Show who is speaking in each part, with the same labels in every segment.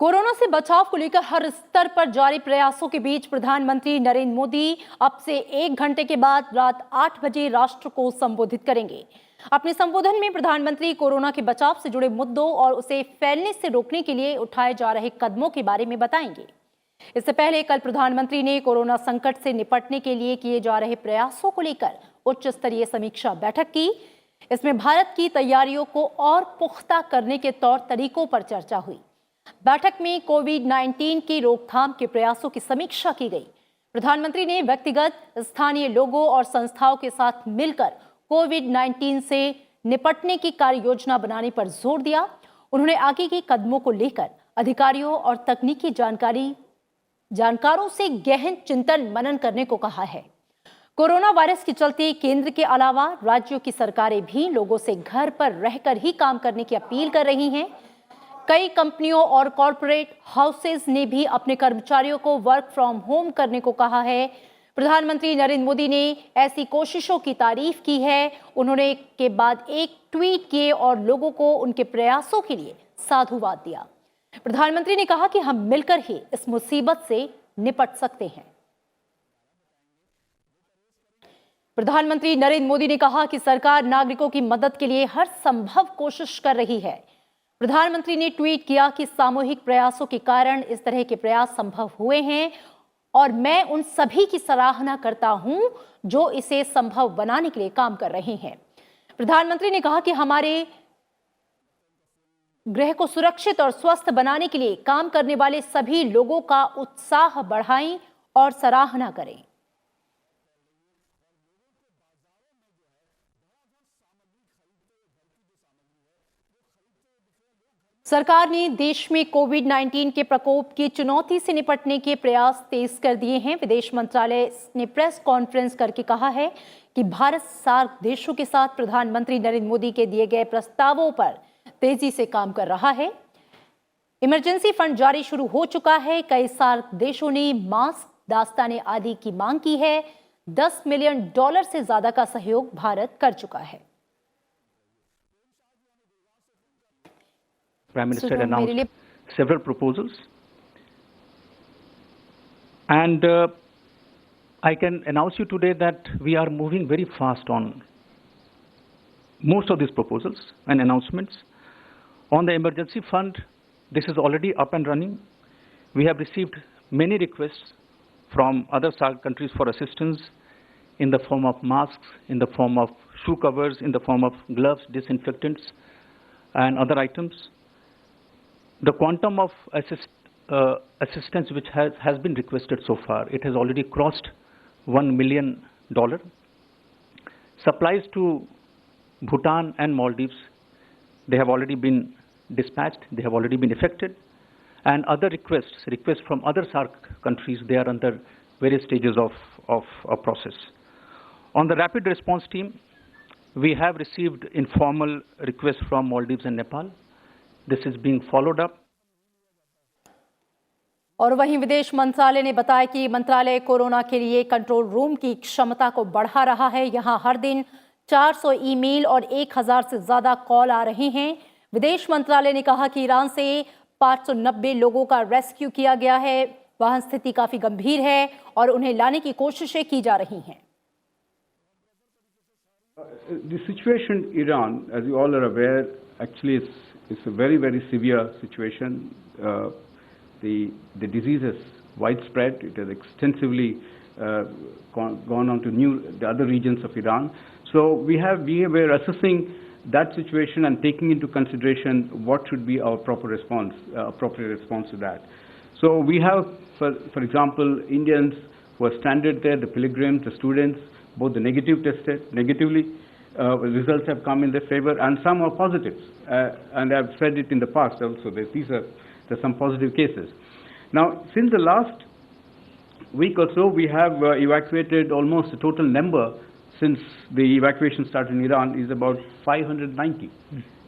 Speaker 1: Corona से बचाव को लेकर हर स्तर पर जारी प्रयासों के बीच प्रधानमंत्री नरेंद्र मोदी अब से 1 घंटे के बाद रात 8 बजे राष्ट्र को संबोधित करेंगे। अपने संबोधन में प्रधानमंत्री कोरोना के बचाव से जुड़े मुद्दों और उसे फैलने से रोकने के लिए उठाए जा रहे कदमों के बारे में बताएंगे। इससे पहले कल प्रधानमंत्री ने कोरोना संकट से निपटने के लिए किए जा रहे प्रयासों को लेकर उच्च स्तरीय समीक्षा बैठक की। इसमें भारत की तैयारियों को और पुख्ता करने के तौर तरीकों पर चर्चा हुई। बैठक में कोविड-19 की रोकथाम के प्रयासों की समीक्षा की गई। प्रधानमंत्री ने व्यक्तिगत, स्थानीय लोगों और संस्थाओं के साथ मिलकर कोविड-19 से निपटने की कार्य योजना बनाने पर जोर दिया। उन्होंने आगे के कदमों को लेकर अधिकारियों और तकनीकी जानकारों से गहन चिंतन मनन करने को कहा है। कोरोना वायरस के चलते केंद्र के अलावा राज्यों की सरकारें भी लोगों से घर पर रहकर ही काम करने की अपील कर रही हैं। कई कंपनियों और कॉरपोरेट हाउसेस ने भी अपने कर्मचारियों को वर्क फ्रॉम होम करने को कहा है। प्रधानमंत्री नरेंद्र मोदी ने ऐसी कोशिशों की तारीफ की है। उन्होंने एक के बाद एक ट्वीट किए और लोगों को उनके प्रयासों के लिए साधुवाद दिया। प्रधानमंत्री ने कहा कि हम मिलकर ही इस मुसीबत से निपट सकते हैं। प्रधानमंत्री नरेंद्र मोदी ने कहा कि सरकार नागरिकों की मदद के लिए हर संभव कोशिश कर रही है। प्रधानमंत्री ने ट्वीट किया कि सामूहिक प्रयासों के कारण इस तरह के प्रयास संभव हुए हैं और मैं उन सभी की सराहना करता हूं जो इसे संभव बनाने के लिए काम कर रहे हैं। प्रधानमंत्री ने कहा कि हमारे गृह को सुरक्षित और स्वस्थ बनाने के लिए काम करने वाले सभी लोगों का उत्साह बढ़ाएं और सराहना करें। सरकार ने देश में कोविड-19 के प्रकोप की चुनौती से निपटने के प्रयास तेज कर दिए हैं। विदेश मंत्रालय ने प्रेस कॉन्फ्रेंस करके कहा है कि भारत सार्क देशों के साथ प्रधानमंत्री नरेंद्र मोदी के दिए गए प्रस्तावों पर तेजी से काम कर रहा है। इमरजेंसी फंड जारी शुरू हो चुका है। कई सार्क देशों ने मास्क, दास्ताने आदि की मांग की है। $10 मिलियन से ज्यादा का सहयोग भारत कर चुका है।
Speaker 2: Prime Minister announced several proposals, and I can announce you today that we are moving very fast on most of these proposals and announcements. On the emergency fund, this is already up and running. We have received many requests from other SAARC countries for assistance in the form of masks, in the form of shoe covers, in the form of gloves, disinfectants, and other items. The quantum of assistance which has been requested so far, it has already crossed $1 million. Supplies to Bhutan and Maldives, they have already been dispatched, they have already been effected. And other requests from other SAARC countries, they are under various stages of process. On the rapid response team, we have received informal requests from Maldives and Nepal. This is being followed up.
Speaker 1: और वहीं विदेश मंत्रालय ने बताया कि मंत्रालय corona के लिए कंट्रोल रूम की क्षमता को बढ़ा रहा है। यहां हर दिन 400 ईमेल और 1000 से ज्यादा कॉल आ रहे हैं। विदेश मंत्रालय ने कहा कि ईरान से 590 लोगों का रेस्क्यू किया गया है। वहां स्थिति काफी गंभीर है और उन्हें लाने की कोशिशें की जा रही हैं।
Speaker 3: The situation in Iran, as you all are aware, actually it's a very, very severe situation. The disease is widespread. It has extensively gone on to the other regions of Iran. So we were assessing that situation and taking into consideration what should be our appropriate response to that. So we have, for example, Indians who are stranded there, the pilgrims, the students, both the negative tested, negatively, results have come in their favor, and some are positives. And I've said it in the past also, there's some positive cases. Now, since the last week or so, we have evacuated almost the total number since the evacuation started in Iran is about 590.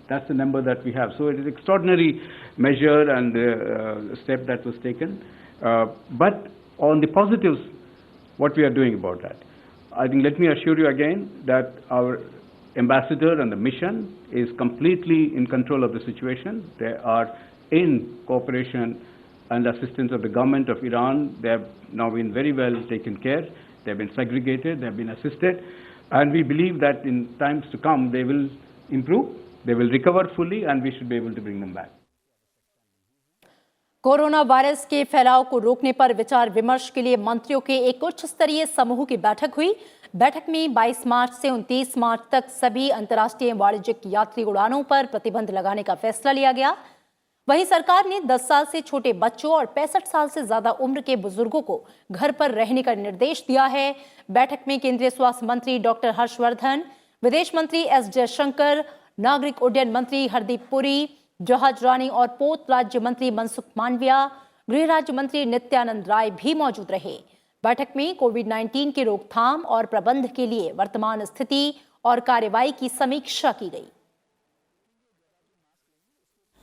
Speaker 3: That's the number that we have. So it is an extraordinary measure and step that was taken. But on the positives, what we are doing about that? I think let me assure you again that our ambassador and the mission is completely in control of the situation. They are in cooperation and assistance of the government of Iran. They have now been very well taken care. They have been segregated, they have been assisted, and we believe that in times to come they will improve, they will recover fully, and we should be able to bring them back.
Speaker 1: Corona virus के फैलाव को रोकने पर विचार विमर्श के लिए मंत्रियों के एक उच्च स्तरीय समूह की बैठक हुई। बैठक में 22 मार्च से 29 मार्च तक सभी अंतर्राष्ट्रीय वाणिज्यिक यात्री उड़ानों पर प्रतिबंध लगाने का फैसला लिया गया। वहीं सरकार ने 10 साल से छोटे बच्चों और 65 साल से ज्यादा उम्र के बुजुर्गों को घर पर रहने का निर्देश दिया है। बैठक में केंद्रीय स्वास्थ्य मंत्री डॉक्टर हर्षवर्धन, विदेश मंत्री एस जयशंकर, नागरिक उड्डयन मंत्री हरदीप पुरी, जहाज रानी और पोत राज्य मंत्री मनसुख मांडविया, गृह राज्य मंत्री नित्यानंद राय भी मौजूद रहे। बैठक में कोविड-19 की रोकथाम और प्रबंध के लिए वर्तमान स्थिति और कार्रवाई की समीक्षा की गई।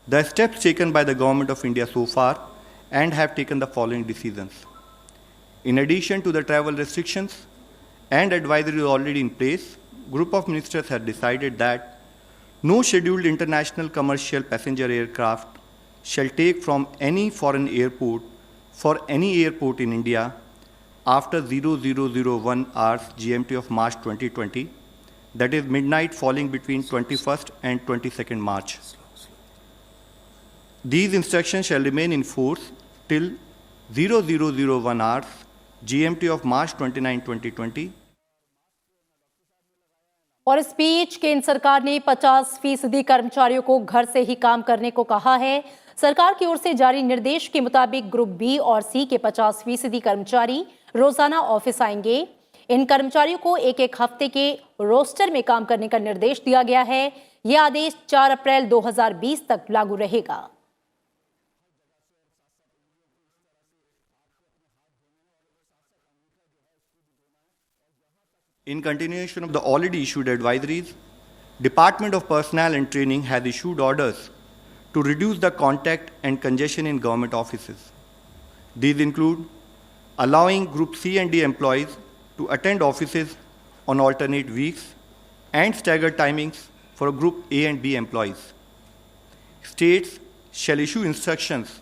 Speaker 4: The steps taken by the Government of India so far and have taken the following decisions. In addition to the travel restrictions and advisory already in place, group of ministers have decided that no scheduled international commercial passenger aircraft shall take from any foreign airport for any airport in India after 0001 hours GMT of March 2020, that is midnight falling between 21st and 22nd March. These instructions shall remain in force till 0001 hours GMT of March 29, 2020.
Speaker 1: और इस बीच केंद्र सरकार ने 50% कर्मचारियों को घर से ही काम करने को कहा है। सरकार की ओर से जारी निर्देश के मुताबिक ग्रुप बी और सी के 50% कर्मचारी रोजाना ऑफिस आएंगे। इन कर्मचारियों को एक हफ्ते के रोस्टर में काम करने का निर्देश दिया गया है। यह आदेश 4 अप्रैल 2020 तक लागू रहेगा।
Speaker 4: In continuation of the already issued advisories, Department of Personnel and Training has issued orders to reduce the contact and congestion in government offices. These include allowing Group C and D employees to attend offices on alternate weeks and staggered timings for Group A and B employees. States shall issue instructions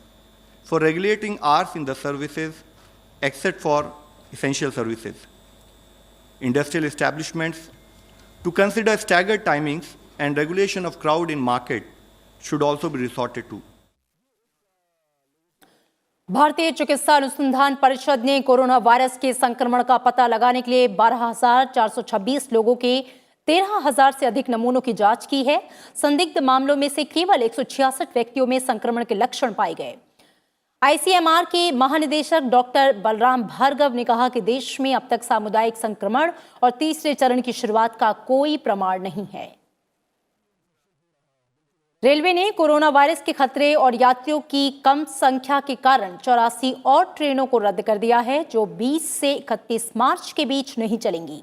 Speaker 4: for regulating hours in the services except for essential services. Industrial establishments to consider staggered timings and regulation of crowd in market should also be resorted to.
Speaker 1: भारतीय चिकित्सा अनुसंधान परिषद ने corona virus के संक्रमण का पता लगाने के लिए 12,426 लोगों के 13,000 से अधिक नमूनों की जांच की है। संदिग्ध मामलों में से केवल 166 व्यक्तियों में संक्रमण के लक्षण पाए गए। आईसीएमआर के महानिदेशक डॉक्टर बलराम भार्गव ने कहा कि देश में अब तक सामुदायिक संक्रमण और तीसरे चरण की शुरुआत का कोई प्रमाण नहीं है। रेलवे ने कोरोना वायरस के खतरे और यात्रियों की कम संख्या के कारण 84 और ट्रेनों को रद्द कर दिया है, जो 20 से 31 मार्च के बीच नहीं चलेंगी।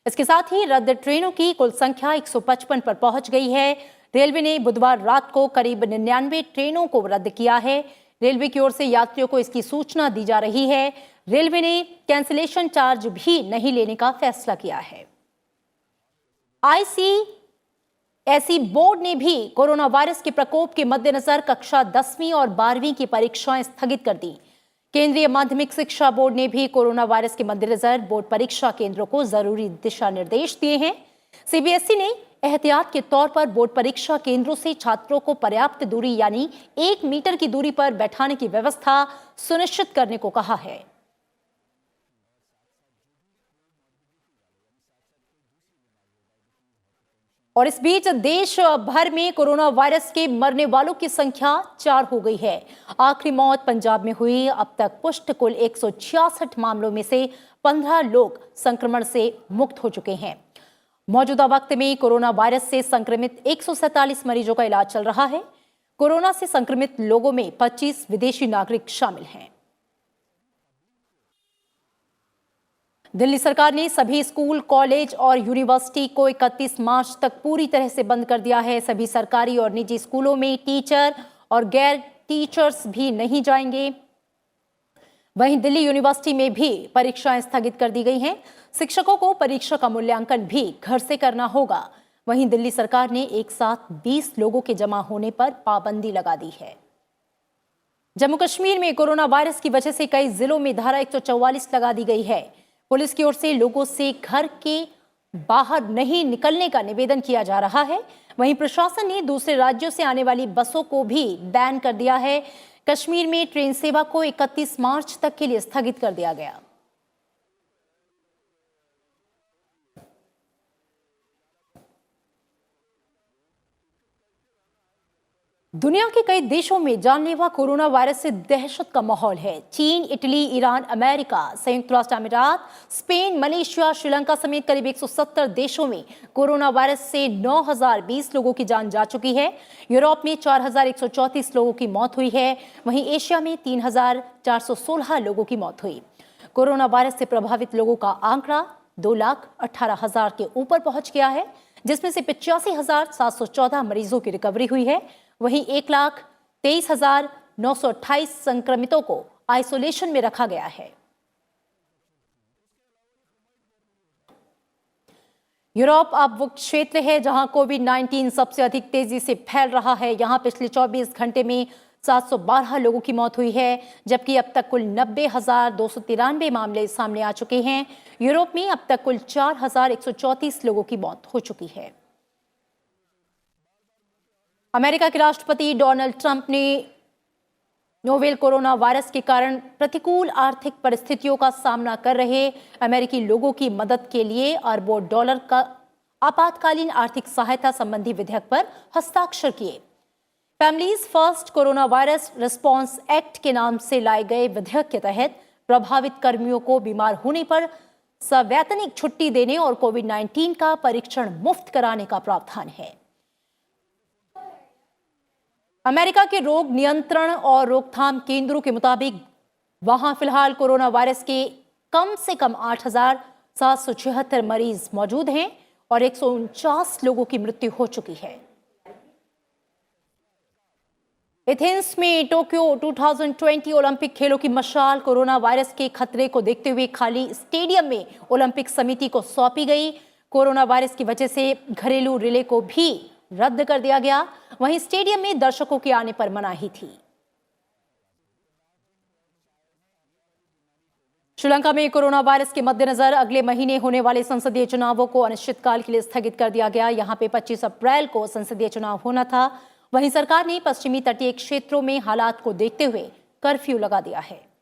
Speaker 1: इसके साथ ही रद्द ट्रेनों की कुल संख्या 155 पर पहुंच गई है। रेलवे ने बुधवार रात को करीब 99 ट्रेनों को रद्द किया है। रेलवे की ओर से यात्रियों को इसकी सूचना दी जा रही है। रेलवे ने कैंसिलेशन चार्ज भी नहीं लेने का फैसला किया है। आईसीएसई बोर्ड ने भी कोरोना वायरस के प्रकोप के मद्देनजर कक्षा 10वीं और 12वीं की परीक्षाएं स्थगित कर दी। केंद्रीय माध्यमिक शिक्षा बोर्ड ने भी कोरोना वायरस के मद्देनजर बोर्ड परीक्षा केंद्रों को जरूरी दिशा निर्देश दिए हैं। सीबीएसई ने एहतियात के तौर पर बोर्ड परीक्षा केंद्रों से छात्रों को पर्याप्त दूरी यानी 1 मीटर की दूरी पर बैठाने की व्यवस्था सुनिश्चित करने को कहा है। और इस बीच देश भर में कोरोना वायरस के मरने वालों की संख्या 4 हो गई है। आखिरी मौत पंजाब में हुई। अब तक पुष्ट कुल 166 मामलों में से 15 लोग संक्रमण से मुक्त हो चुके हैं। मौजूदा वक्त में कोरोना वायरस से संक्रमित 147 मरीजों का इलाज चल रहा है। कोरोना से संक्रमित लोगों में 25 विदेशी नागरिक शामिल हैं। दिल्ली सरकार ने सभी स्कूल, कॉलेज और यूनिवर्सिटी को 31 मार्च तक पूरी तरह से बंद कर दिया है। सभी सरकारी और निजी स्कूलों में टीचर और गैर टीचर्स भी नहीं जाएंगे। वहीं दिल्ली यूनिवर्सिटी में भी परीक्षाएं स्थगित कर दी गई हैं। शिक्षकों को परीक्षा का मूल्यांकन भी घर से करना होगा। वहीं दिल्ली सरकार ने एक साथ 20 लोगों के जमा होने पर पाबंदी लगा दी है। जम्मू कश्मीर में कोरोना वायरस की वजह से कई जिलों में धारा 144 लगा दी गई है। पुलिस की ओर से लोगों से घर के बाहर नहीं निकलने का निवेदन किया जा रहा है। वहीं प्रशासन ने दूसरे राज्यों से आने वाली बसों को भी बैन कर दिया है। कश्मीर में ट्रेन सेवा को 31 मार्च तक के लिए स्थगित कर दिया गया। दुनिया के कई देशों में जानलेवा कोरोना वायरस से दहशत का माहौल है। चीन, इटली, ईरान, अमेरिका, संयुक्त राष्ट्र अमीरात, स्पेन, मलेशिया, श्रीलंका समेत करीब 170 देशों में कोरोना वायरस से 9020 लोगों की जान जा चुकी है। यूरोप में 4134 लोगों की मौत हुई है। वहीं एशिया में 3416 लोगों की मौत हुई। कोरोना वायरस से प्रभावित लोगों का आंकड़ा 2,18,000 के ऊपर पहुंच गया है, जिसमें से 85,714 मरीजों की रिकवरी हुई है। वहीं 1,23,928 संक्रमितों को आइसोलेशन में रखा गया है। यूरोप अब वो क्षेत्र है जहां कोविड-19 सबसे अधिक तेजी से फैल रहा है। यहां पिछले 24 घंटे में 712 लोगों की मौत हुई है, जबकि अब तक कुल 90,293 मामले सामने आ चुके हैं। यूरोप में अब तक कुल 4,134 लोगों की मौत हो चुकी है। अमेरिका के राष्ट्रपति डोनाल्ड ट्रंप ने नोवेल कोरोना वायरस के कारण प्रतिकूल आर्थिक परिस्थितियों का सामना कर रहे अमेरिकी लोगों की मदद के लिए अरबों डॉलर का आपातकालीन आर्थिक सहायता संबंधी विधेयक पर हस्ताक्षर किए। Families first corona virus response act के नाम से लाए गए विधेयक के तहत प्रभावित कर्मियों को बीमार होने पर सवैतनिक छुट्टी देने और कोविड-19 का परीक्षण मुफ्त कराने का प्रावधान है। अमेरिका के रोग नियंत्रण और रोकथाम केंद्रों के मुताबिक वहां फिलहाल कोरोना वायरस के कम से कम 8,776 मरीज मौजूद हैं और 149 लोगों की मृत्यु हो चुकी है। एथेंस में टोक्यो 2020 ओलंपिक खेलों की मशाल कोरोना वायरस के खतरे को देखते हुए खाली स्टेडियम में ओलंपिक समिति को सौंपी गई। कोरोना वायरस की वजह से घरेलू रिले को भी रद्द कर दिया गया। वहीं स्टेडियम में दर्शकों के आने पर मनाही थी। श्रीलंका में कोरोना वायरस के मद्देनजर अगले महीने होने वाले संसदीय चुनावों को अनिश्चितकाल के लिए स्थगित कर दिया गया। यहां पे 25 अप्रैल को संसदीय चुनाव होना था। वहीं सरकार ने पश्चिमी तटीय क्षेत्रों में हालात को देखते हुए कर्फ्यू लगा दिया है।